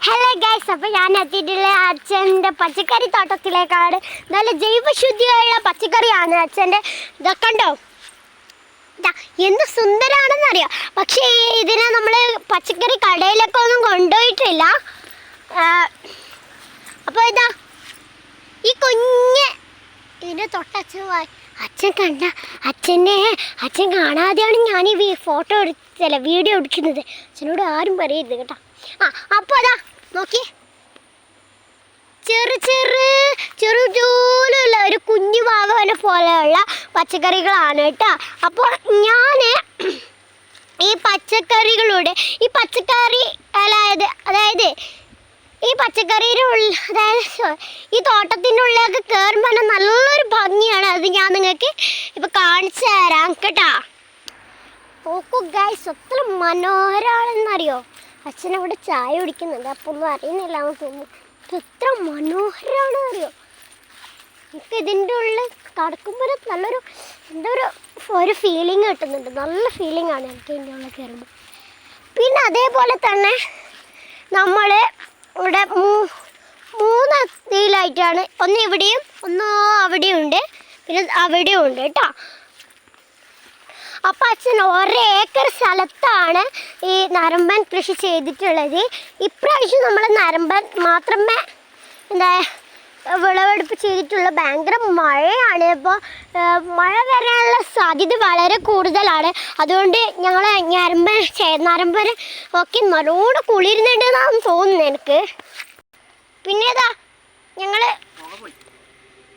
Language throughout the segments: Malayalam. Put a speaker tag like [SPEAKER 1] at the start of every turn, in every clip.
[SPEAKER 1] ഹലോ ഗൈസ്, അപ്പോൾ ഞാൻ എത്തിയിട്ടുള്ള അച്ഛൻ്റെ പച്ചക്കറി തോട്ടത്തിലേക്കാണ്. നല്ല ജൈവശുദ്ധിയുള്ള പച്ചക്കറിയാണ് അച്ഛൻ്റെ. ഇതൊക്കെ ഉണ്ടോ, എന്ത് സുന്ദരാണെന്നറിയാം. പക്ഷേ ഇതിനെ നമ്മൾ പച്ചക്കറി കടയിലൊക്കെ ഒന്നും കൊണ്ടുപോയിട്ടില്ല. അപ്പോൾ ഇതാ ഈ കുഞ്ഞ് ഇതിൻ്റെ തൊട്ടച്ഛൻ അച്ഛൻ കണ്ട അച്ഛൻ കാണാതെയാണ് ഞാൻ ഈ ഫോട്ടോ എടുത്തല്ല വീഡിയോ എടുക്കുന്നത്. അച്ഛനോട് ആരും പറയരുത് കേട്ടോ. അപ്പോൾ അതാ നോക്കി, ചെറുചൂലുള്ള ഒരു കുഞ്ഞു ഭാഗവനെ പോലെയുള്ള പച്ചക്കറികളാണ് കേട്ടോ. അപ്പോൾ ഞാൻ ഈ പച്ചക്കറികളുടെ ഈ പച്ചക്കറിയുടെ ഈ തോട്ടത്തിൻ്റെ ഉള്ളിലേക്ക് കയറുമ്പോൾ നല്ലൊരു ഭംഗിയാണ്. അത് ഞാൻ നിങ്ങൾക്ക് ഇപ്പം കാണിച്ചു തരാം കേട്ടോ. നോക്കൂ ഗൈസ്, എത്ര മനോഹരമാണെന്നറിയോ. അച്ഛനവിടെ ചായ കുടിക്കുന്നുണ്ട്, അപ്പോൾ ഒന്നും അറിയുന്നില്ല എന്ന് തോന്നുന്നു. എത്ര മനോഹരമാണ് അറിയോ. എനിക്ക് ഇതിൻ്റെ ഉള്ളിൽ കടക്കുമ്പോൾ നല്ലൊരു ഒരു ഫീലിംഗ് കിട്ടുന്നുണ്ട്. നല്ല ഫീലിംഗ് ആണ് എനിക്ക് ഇതിൻ്റെ ഉള്ളിൽ കയറുമ്പോൾ. പിന്നെ അതേപോലെ തന്നെ നമ്മൾ ഇവിടെ മൂന്ന് ഇതിലായിട്ടാണ്, ഒന്ന് ഇവിടെയും ഒന്ന് അവിടെയും ഉണ്ട്, പിന്നെ അവിടെയും ഉണ്ട് കേട്ടോ. അപ്പം അച്ഛൻ 1 ഏക്കർ സ്ഥലത്താണ് ഈ നരമ്പൻ കൃഷി ചെയ്തിട്ടുള്ളത്. ഇപ്രാവശ്യം നമ്മൾ നരമ്പൻ മാത്രമേ വിളവെടുപ്പ് ചെയ്തിട്ടുള്ള. ഭയങ്കര മഴയാണ്. ഇപ്പോൾ മഴ വരാനുള്ള സാധ്യത വളരെ കൂടുതലാണ്. അതുകൊണ്ട് ഞങ്ങൾ നരമ്പൻ ഒക്കെ നല്ലോണം കുളിരുന്നുണ്ടെന്നാണ് തോന്നുന്നത് എനിക്ക്. പിന്നെ ഇതാ ഞങ്ങൾ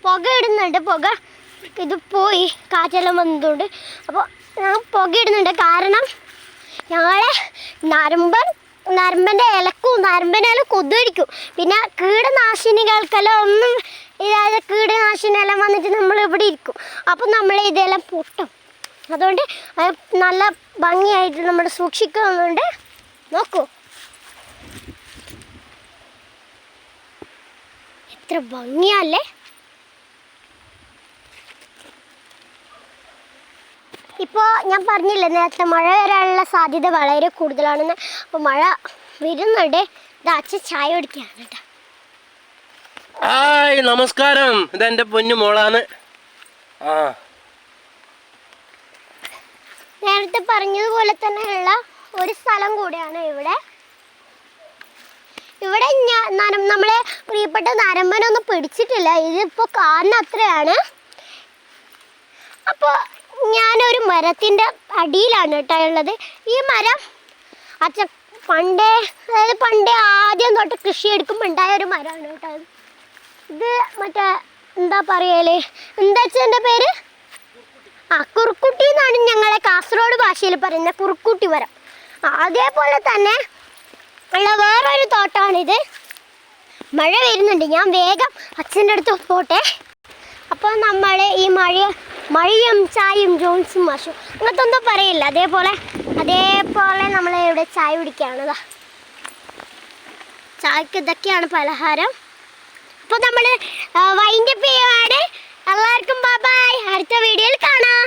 [SPEAKER 1] പുക ഇടുന്നുണ്ട്. പുക ഇത് പോയി കാറ്റെല്ലാം വന്നതുകൊണ്ട് അപ്പോൾ ഞാൻ പുക ഇടുന്നുണ്ട്. കാരണം ഞങ്ങളെ നരമ്പൻ്റെ നരമ്പനെല്ലാം കൊതുകടിക്കും. പിന്നെ കീടനാശിനികൾക്കെല്ലാം ഒന്നും ഇതായത് കീടനാശിനിയെല്ലാം വന്നിട്ട് നമ്മൾ ഇവിടെ ഇരിക്കും. അപ്പം നമ്മൾ ഇതെല്ലാം പൊട്ടും. അതുകൊണ്ട് നല്ല ഭംഗിയായിട്ട് നമ്മൾ സൂക്ഷിക്കുന്നുണ്ട്. നോക്കൂ, എത്ര ഭംഗിയല്ലേ. ഇപ്പോൾ ഞാൻ പറഞ്ഞില്ലേ നേരത്തെ മഴ വരാനുള്ള സാധ്യത വളരെ കൂടുതലാണെന്ന്. അപ്പോൾ മഴ വരുന്നുണ്ട്. ഇത് അച്ഛൻ ചായ കുടിക്കുകയാണ് കേട്ടോ.
[SPEAKER 2] ഹായ്, നമസ്കാരം. ഇതെൻ്റെ പൊന്നു മോളാണ്.
[SPEAKER 1] നേരത്തെ പറഞ്ഞതുപോലെ തന്നെയുള്ള ഒരു സ്ഥലം കൂടിയാണ് ഇവിടെ. ഇവിടെ നമ്മളെ പ്രിയപ്പെട്ട നരമ്പനൊന്നും പിടിച്ചിട്ടില്ല. ഇതിപ്പോൾ കാരണം അത്രയാണ്. അപ്പോൾ ഞാനൊരു മരത്തിൻ്റെ അടിയിലാണ് കേട്ടോ ഉള്ളത്. ഈ മരം അച്ഛൻ പണ്ടേ ആദ്യം തൊട്ട് കൃഷി എടുക്കുമ്പോൾ ഉണ്ടായ ഒരു മരമാണ് കേട്ടോ. ഇത് മറ്റേ എന്താ പറയല്, എന്താ അച്ഛൻ്റെ പേര്? കുറുക്കുട്ടി എന്നാണ് ഞങ്ങളെ കാസർഗോഡ് ഭാഷയിൽ പറയുന്നത്, കുറുക്കുട്ടി മരം. അതേപോലെ തന്നെ ഉള്ള വേറൊരു തോട്ടമാണിത്. മഴ വരുന്നുണ്ട്, ഞാൻ വേഗം അച്ഛൻ്റെ അടുത്ത് പോട്ടെ. അപ്പോൾ നമ്മൾ ഈ മഴയും ചായയും ജോൺസും മാഷും അങ്ങനത്തെ ഒന്നും പറയില്ല. അതേപോലെ നമ്മൾ ഇവിടെ ചായ കുടിക്കുകയാണ്. ചായക്ക് ഇതൊക്കെയാണ് പലഹാരം. അപ്പോൾ നമ്മൾ വൈൻഡപ്പ് ചെയ്യുവാണ്. എല്ലാവർക്കും ബൈ ബൈ. അടുത്ത വീഡിയോയിൽ കാണാം.